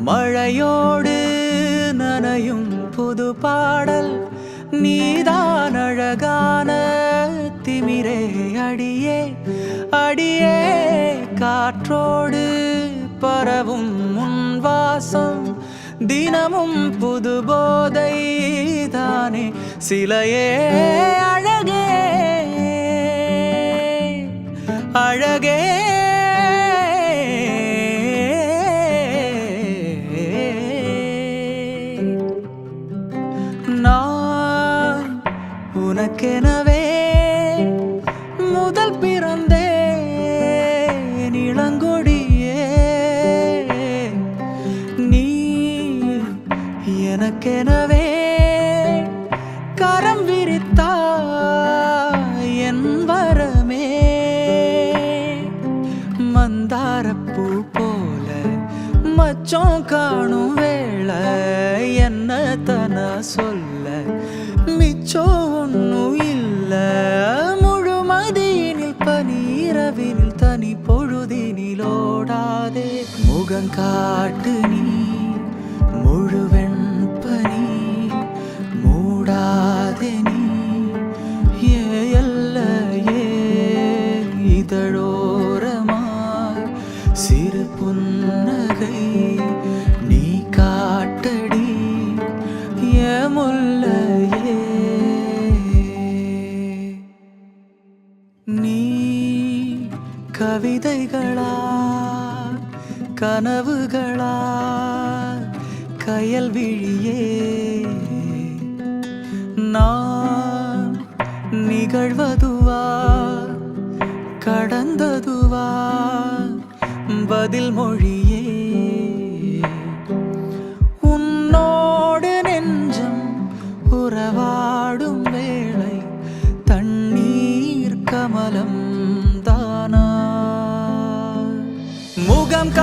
மழையோடு நனையும் புது பாடல் நீதான் அழகான திமிரே அடியே அடியே காற்றோடு பரவும் முன் வாசம் தினமும் புது போதை தானே சிலையே அழகே அழகே நான் உனக்கெனவே முதல் பிறந்தேன் இளங்கொடியே நீ எனக்கெனவே கரம் விரித்தாய் என் வரமே மந்தாரப்பூ போல மச்சம் காணும் வேளை என்ன தன சொல்ல மிச்சோ ஒன்னும் இல்ல முழுமதியினில் பனீரவினில் தனி பொழுதினிலோடாதே முகங்காட்டு நீ முழுவெண் பனி மூடாதே நீ எல்லையே இதழோரமாய் சிறு புன்னகை நீ காட்டடி முல்லையே நீ கவிதைகளா கனவுகளா கயல் விழியே நான் நிகழ்வதுவா கடந்ததுவா பதில் மொழியே உன்னோடு நெஞ்சம் உறவாடும் வேளை தண்ணீர் கமலம் தானா முகம்